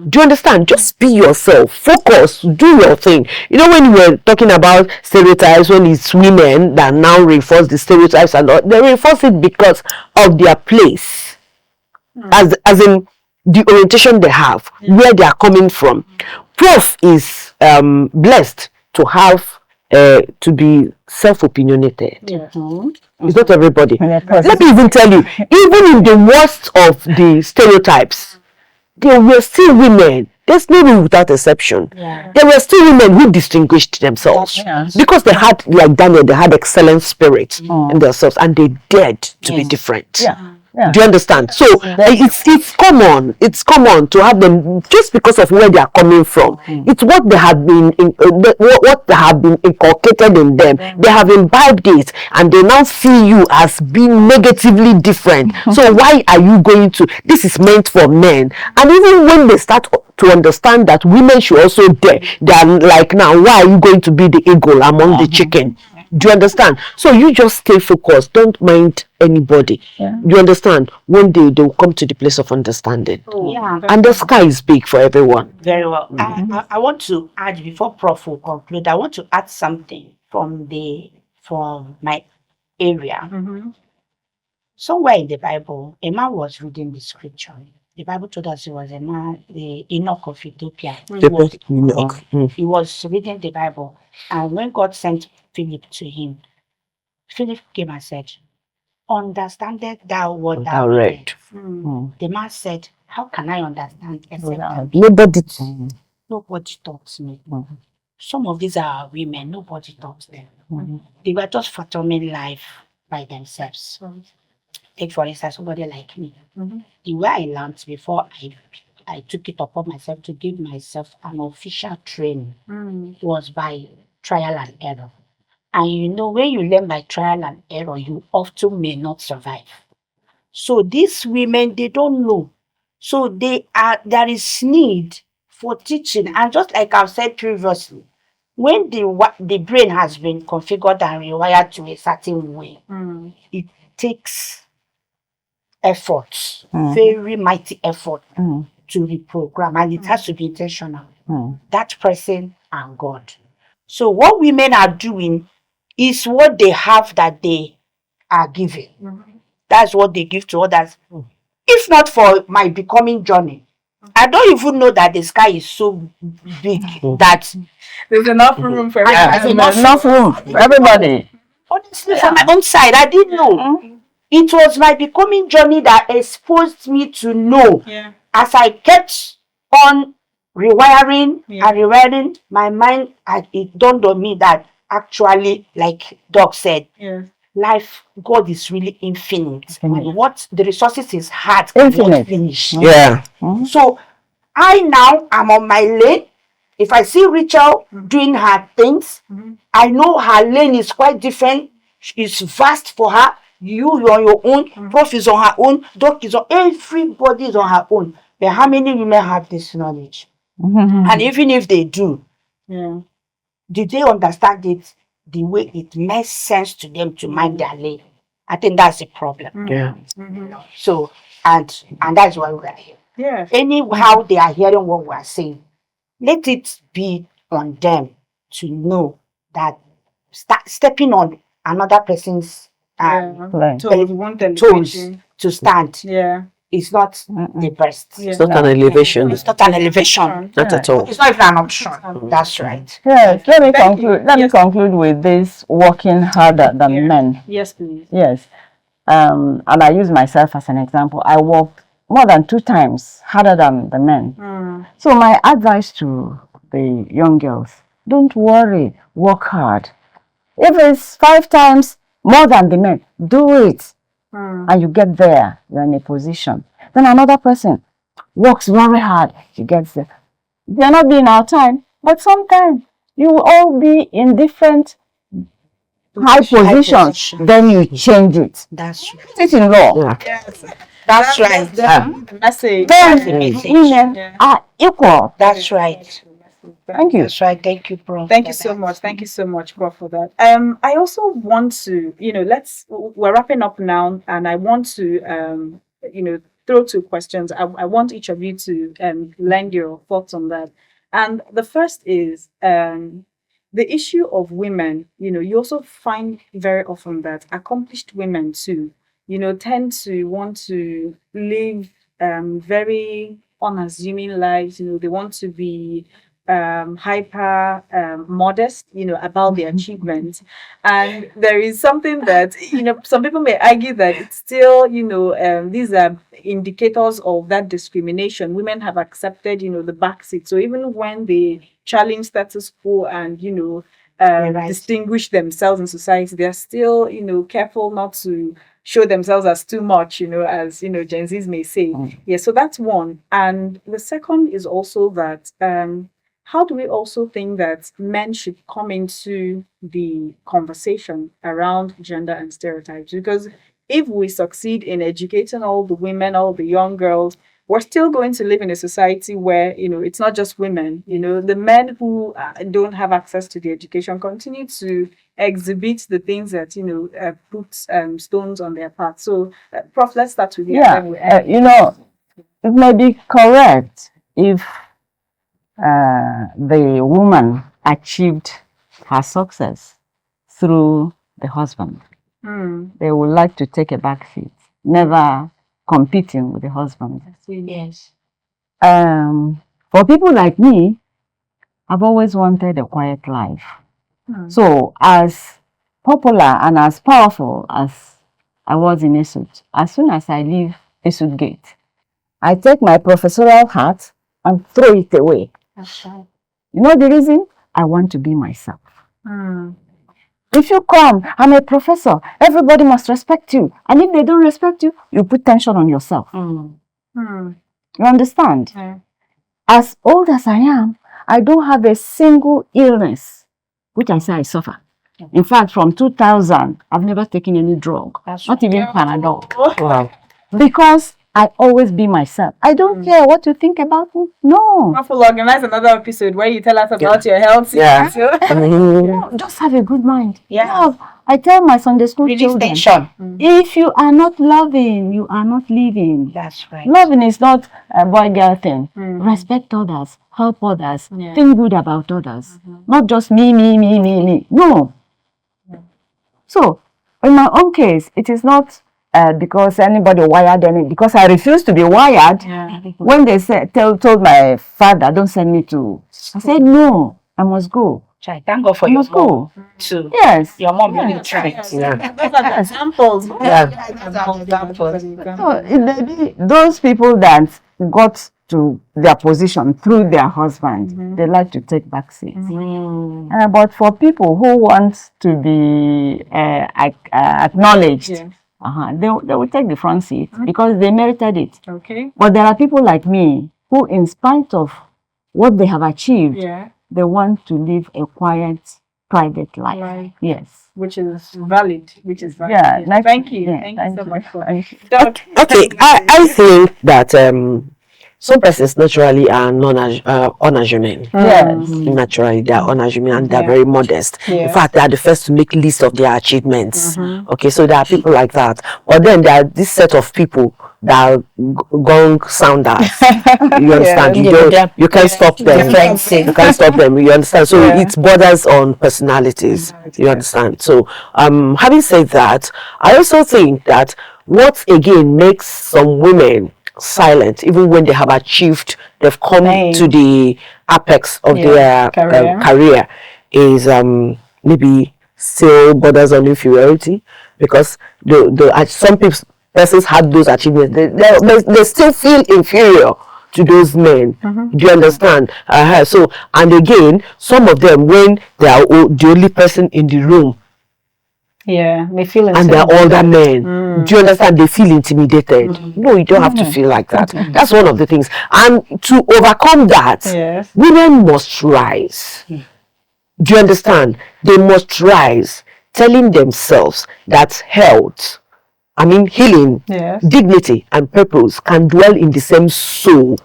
Do you understand? Just be yourself. Focus. Do your thing. You know, when you were talking about stereotypes, when it's women that now reinforce the stereotypes and all, they reinforce it because of their place, as in the orientation they have, where they are coming from. Prof is blessed to have to be self-opinionated. It's not everybody. Let me even tell you, even in the worst of the stereotypes, there were still women. There's no one without exception. There were still women who distinguished themselves because they had, like Daniel, they had excellent spirit in themselves and they dared to be different. Do you understand? So it's common. It's common to have them just because of where they are coming from. It's what they have been what they have been inculcated in them. They have imbibed it, and they now see you as being negatively different. So why are you going to? This is meant for men. And even when they start to understand that women should also dare, they are like, now why are you going to be the eagle among the chicken? Do you understand? So you just stay focused. Don't mind anybody. You understand? One day they will come to the place of understanding. And the sky is big for everyone. Very well. I want to add, before Prof will conclude, I want to add something from my area. Somewhere in the Bible, a man was reading the scripture. The Bible told us he was a man, the Enoch of Ethiopia. He was reading the Bible, and when God sent Philip to him, Philip came and said, "Understandest thou what thou read?" The man said, "How can I understand except nobody taught me?" Some of these are women, nobody taught them. They were just fathoming life by themselves. Take for instance somebody like me. The way I learned before I took it upon myself to give myself an official training was by trial and error. And you know, when you learn by trial and error, you often may not survive. So these women, they don't know. So there is need for teaching. And just like I've said previously, when the brain has been configured and rewired to a certain way, it takes effort, very mighty effort to reprogram, and it has to be intentional. That person and God. So what women are doing is what they have that they are giving. That's what they give to others. If not for my becoming journey, I don't even know that the sky is so big that there's enough room for everybody. There's enough room for everybody. Honestly, from my own side, I didn't know. It was my becoming journey that exposed me to know. As I kept on rewiring and rewiring my mind, it dawned on me that actually, like Doc said, life, God is really infinite. And what the resources is hard cannot finish. So I now am on my lane. If I see Rachel doing her things, I know her lane is quite different. It's vast for her. You're on your own. Prof is on her own. Doc is on. Everybody is on her own. But how many women have this knowledge? And even if they do, Yeah. did they understand it the way it makes sense to them to mind their lane? I think that's the problem. Yeah. So, and that's why we are here. Yeah. Anyhow they are hearing what we are saying, let it be on them to know that stepping on another person's Right. toes to stand Yeah. is not the best. Yeah. It's not an elevation. It's not an elevation. Not at all. It's not even an option. That's right. Yes, let me Thank you. conclude. Let me conclude with this: working harder than men. Yes, please. Yes. And I use myself as an example. I worked more than 2 times harder than the men. So my advice to the young girls: don't worry, work hard. If it's 5 times more than the men, do it. And you get there, you're in a position. Then another person works very hard, she gets there. They're not being our time, but sometimes you will all be in different high positions, then you change it. That's right. It's in law. Yeah. Yes. That's right. The message. Then women are equal. That's right. Thank you. That's right. Thank you, Prof. Thank you so much. Thank you so much, Prof, for that. I also want to, we're wrapping up now, and I want to, throw 2 questions. I want each of you to lend your thoughts on that. And the first is the issue of women. You also find very often that accomplished women too, tend to want to live very unassuming lives. They want to be hyper modest, about their achievements. And there is something that, some people may argue that it's still, these are indicators of that discrimination. Women have accepted, the backseat. So even when they challenge status quo and, distinguish themselves in society, they're still, careful not to show themselves as too much, as, Gen Zs may say. Yeah, so that's one. And the second is also that, how do we also think that men should come into the conversation around gender and stereotypes? Because if we succeed in educating all the women, all the young girls, we're still going to live in a society where, it's not just women. The men who don't have access to the education continue to exhibit the things that, put stones on their path. So, Prof, let's start with you. Yeah, it may be correct if the woman achieved her success through the husband. They would like to take a back seat, never competing with the husband. Yes. For people like me, I've always wanted a quiet life. So as popular and as powerful as I was in Esut, as soon as I leave Esut Gate, I take my professorial hat and throw it away. That's right. You know the reason? I want to be myself. If you come, I'm a professor, everybody must respect you. And if they don't respect you, you put tension on yourself. You understand? As old as I am, I don't have a single illness which I say I suffer. In fact, from 2000, I've never taken any drug, not even Panadol. Wow. Because I always be myself. I don't care what you think about me. No. Prof will organize another episode where you tell us about your health. Yeah. Just have a good mind. Yeah. Love. I tell my Sunday school children, if you are not loving, you are not living. That's right. Loving is not a boy-girl thing. Respect others, help others, think good about others. Not just me. No. So, in my own case, it is not because anybody wired any, because I refuse to be wired. When they told my father, don't send me to, I said, no, I must go. Thank God for I your must go. too. Yes. Your mom really tried. Those are the examples. So it may be those people that got to their position through their husband, they like to take back seats. But for people who want to be acknowledged, they will take the front seat because they merited it. Okay. But there are people like me who, in spite of what they have achieved, they want to live a quiet, private life. Yes. Which is valid. Yeah. Yes. Thank you. Thank you so much for Okay, I think that some persons naturally are unassuming. Yes. Naturally, they are unassuming and they are very modest. In fact, they are the first to make lists of their achievements. Okay, so there are people like that. But then there are this set of people that are gong sounders. You understand? You can't stop them. You can't stop them. You understand? So it borders on personalities. You understand? So having said that, I also think that what again makes some women silent, even when they have achieved, they've come to the apex of their career, is maybe still borders on inferiority, because some persons had those achievements, they still feel inferior to those men. Do you understand? So, and again, some of them, when they are the only person in the room, they feel and they're older men. Do you understand? They feel intimidated. No, you don't have to feel like that. That's one of the things. And to overcome that, women must rise. Do you understand? They must rise, telling themselves that health, healing, dignity, and purpose can dwell in the same soul.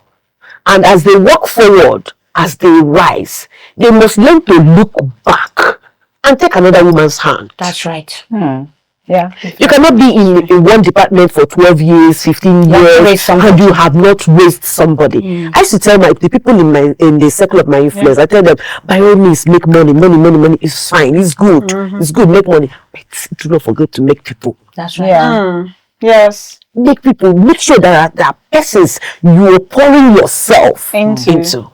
And as they walk forward, as they rise, they must learn to look back and take another woman's hand. That's right. Yeah. You cannot be in one department for 12 years, 15 years, and you have not raised somebody. I used to tell the people in the circle of my influence, I tell them, by all means, make money. Money is fine. It's good. It's good, make money. But do not forget to make people. That's right. Yeah. Yes. Make people, make sure that there are persons you are pouring yourself into.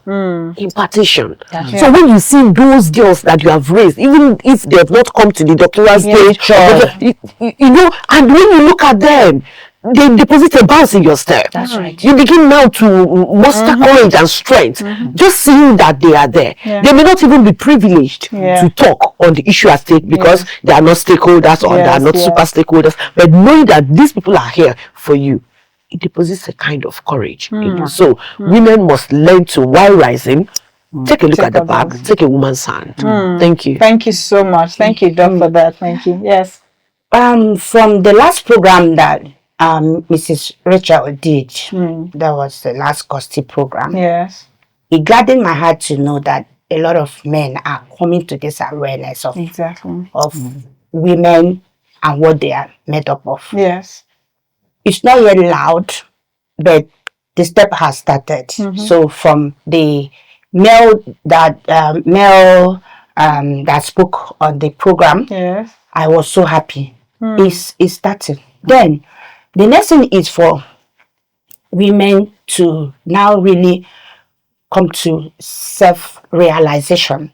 Impartation. So when you see those girls that you have raised, even if they have not come to the doctoral stage, you know, and when you look at them, they deposit a bounce in your step. That's right. You begin now to muster courage and strength, just seeing that they are there. They may not even be privileged to talk on the issue at stake, because they are not stakeholders or they are not super stakeholders, but knowing that these people are here for you, it deposits a kind of courage. So women must learn to, while rising, take a look at the back, take a woman's hand. Thank you. Thank you so much. Thank you, Doc, for that. Thank you. Yes. From the last program that Mrs. Rachel did, that was the last Costi program. Yes. It gladdened my heart to know that a lot of men are coming to this awareness of women and what they are made up of. Yes. It's not yet loud, but the step has started. So from the male that spoke on the program, I was so happy. It's starting. Then the next thing is for women to now really come to self-realization,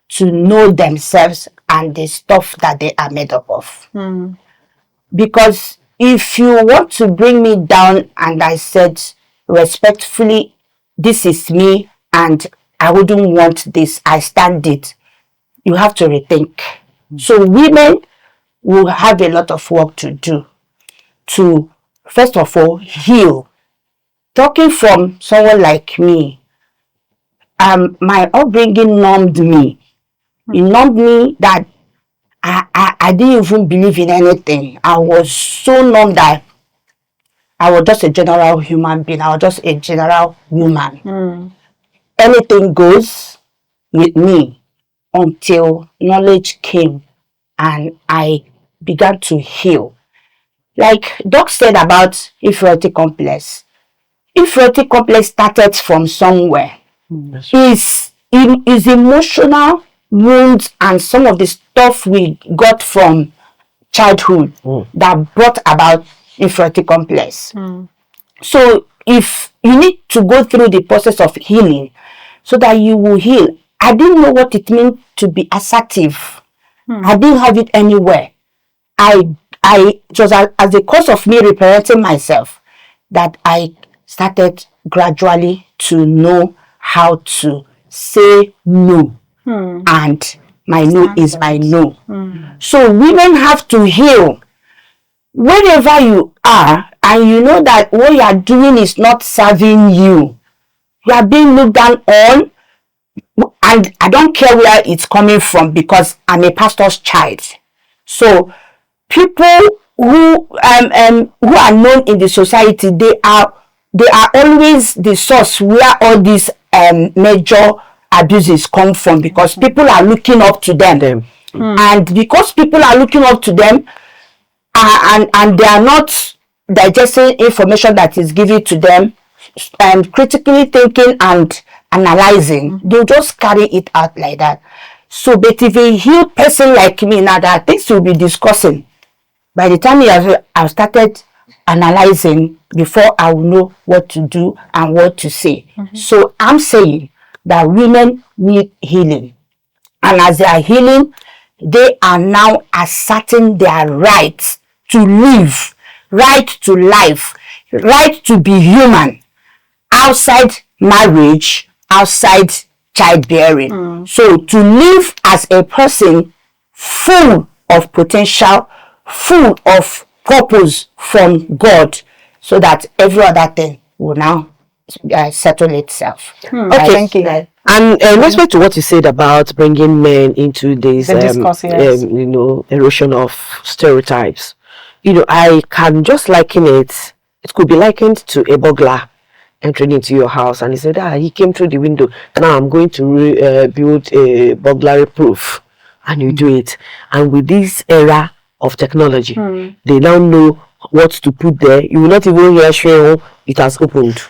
to know themselves and the stuff that they are made up of. Because if you want to bring me down, and I said respectfully, this is me and I wouldn't want this, I stand it, you have to rethink. So women will have a lot of work to do to, first of all, heal. Talking from someone like me, my upbringing numbed me. It numbed me that I didn't even believe in anything. I was so numb that I was just a general human being. I was just a general woman. Anything goes with me until knowledge came and I began to heal. Like Doc said about inferiority complex. Inferiority complex started from somewhere. It's emotional wounds and some of the stuff we got from childhood that brought about inferiority complex. So if you need to go through the process of healing so that you will heal. I didn't know what it meant to be assertive. I didn't have it anywhere. It was as a cause of me reparenting myself that I started gradually to know how to say no. And my no is my no. So women have to heal. Wherever you are, and you know that what you are doing is not serving you. You are being looked down on, and I don't care where it's coming from because I'm a pastor's child. So people who are known in the society, they are they are always the source where all these major abuses come from, because people are looking up to them. And because people are looking up to them, and they are not digesting information that is given to them, and critically thinking and analyzing, they'll just carry it out like that. So, but if a healed person like me, now there are things we'll be discussing. By the time I've started analyzing, before I will know what to do and what to say. So I'm saying that women need healing. And as they are healing, they are now asserting their right to live, right to life, right to be human, outside marriage, outside childbearing. So to live as a person full of potential, full of purpose from God, so that every other thing will now settle itself. Okay, thank you. And in respect to what you said about bringing men into this, erosion of stereotypes, I can just liken it. It could be likened to a burglar entering into your house, and he said, he came through the window. Now I'm going to build a burglary proof, and you do it. And with this era of technology, they now know what to put there. You will not even hear sure it has opened.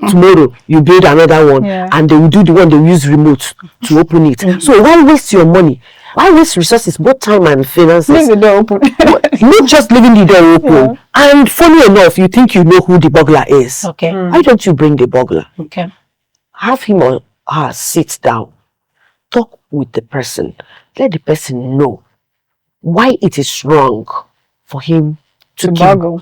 Tomorrow you build another one, and they will do the one they will use remote to open it. So why waste your money? Why waste resources, both time and finances? Leave the door open. Not just leaving the door open. And funny enough, you think you know who the burglar is. Okay. Why don't you bring the burglar? Okay. Have him or her sit down, talk with the person, let the person know why it is wrong for him to burgle.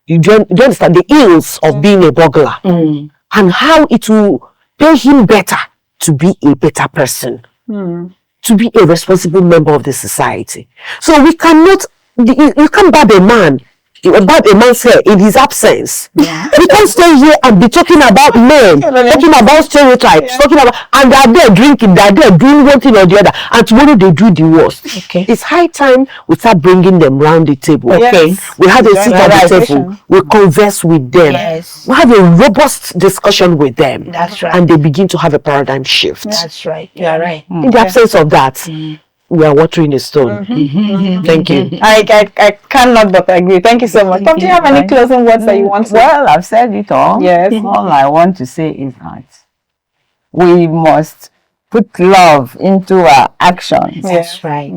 You don't understand the ills of being a burglar, and how it will pay him better to be a better person, to be a responsible member of the society. So we cannot, you can't barb a man's hair in his absence. We can't stay here and be talking about men, talking about stereotypes, talking about, and they are there drinking, they are there doing one thing or the other, and tomorrow they do the worst. Okay. It's high time we start bringing them round the table. Okay. We have a seat at the table, we converse with them, we have a robust discussion with them. That's right. And they begin to have a paradigm shift. That's right. You are right. In the absence of that, we are watering a stone. Thank you. I cannot but agree. Thank you so much. Prof, do you have any closing words that you want to? Well, I've said it all. Yes. All I want to say is that we must put love into our actions. That's right.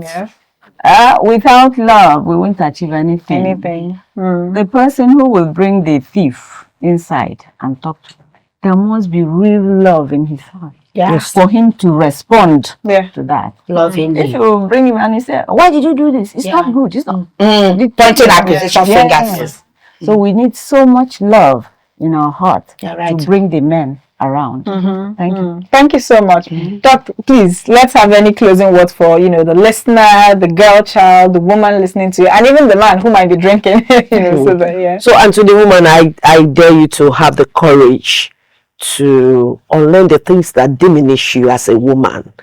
Yeah. Without love, we won't achieve anything. The person who will bring the thief inside and talk to him, there must be real love in his heart. Yes. For him to respond to that. Loving If you bring him and he say, why did you do this? It's not good. It's not. Pointing accusation fingers. So we need so much love in our heart Right. to bring the men around. Thank you. Thank you so much. Doc, please, let's have any closing words for, the listener, the girl child, the woman listening to you, and even the man who might be drinking. So, and to the woman, I dare you to have the courage to unlearn the things that diminish you as a woman.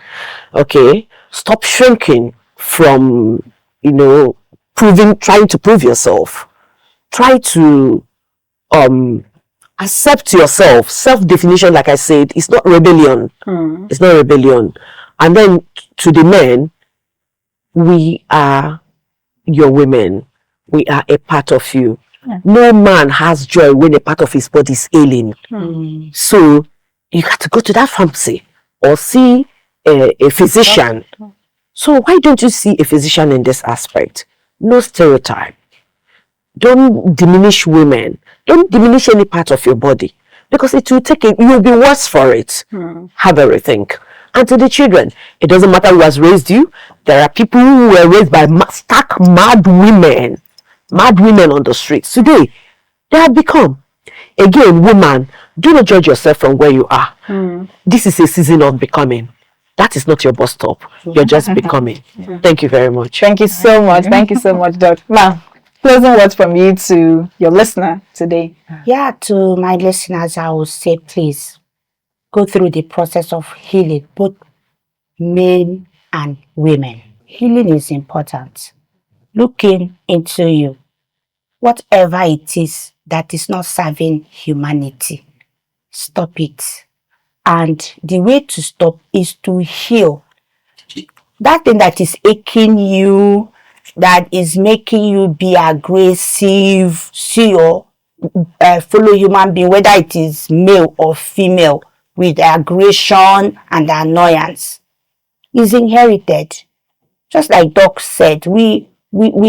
Okay? Stop shrinking from, trying to prove yourself. Try to accept yourself. Self-definition, like I said, is not rebellion. It's not rebellion. And then to the men, we are your women. We are a part of you. No man has joy when a part of his body is ailing. So you got to go to that pharmacy or see a physician. So why don't you see a physician in this aspect? No stereotype. Don't diminish women. Don't diminish any part of your body, because it will you'll be worse for it. Have a rethink. And to the children, it doesn't matter who has raised you. There are people who were raised by stark mad women on the streets. Today, they have become. Again, woman, do not judge yourself from where you are. This is a season of becoming. That is not your bus stop. You're just becoming. Thank you very much. Thank you so much. Thank you so much, Doc. Now, closing words from you to your listener today. Yeah, to my listeners, I would say, please go through the process of healing, both men and women. Healing is important. Looking into you, whatever it is that is not serving humanity. Stop it. And the way to stop is to heal. That thing that is aching you, that is making you be aggressive, see your fellow human being, whether it is male or female, with aggression and annoyance, is inherited. Just like Doc said, we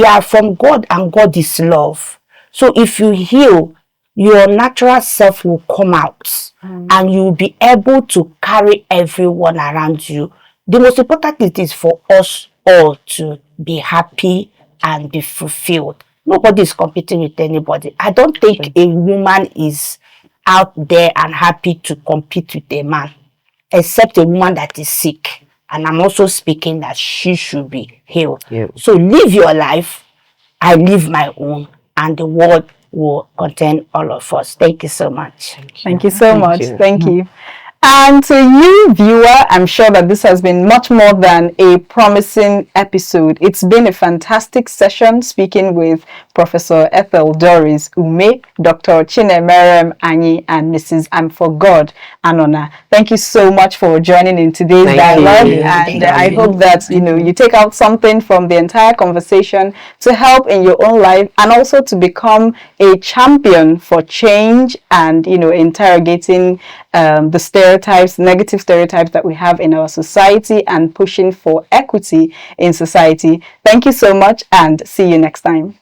are from God and God is love. So if you heal, your natural self will come out and you'll be able to carry everyone around you. The most important thing is for us all to be happy and be fulfilled. Nobody is competing with anybody. I don't think a woman is out there and happy to compete with a man, except a woman that is sick. And I'm also speaking that she should be healed. Yeah. So live your life, I live my own, and the world will contain all of us. Thank you so much. Thank you so much. you. Thank you. And to you, viewer, I'm sure that this has been much more than a promising episode. It's been a fantastic session speaking with Professor Ethel, Doris, Umeh, Dr. Chinemerem, Anyi, and Mrs. AmforGod Anuna. Thank you so much for joining in today's dialogue. And I hope that you take out something from the entire conversation to help in your own life, and also to become a champion for change and interrogating the stereotypes, negative stereotypes that we have in our society, and pushing for equity in society. Thank you so much, and see you next time.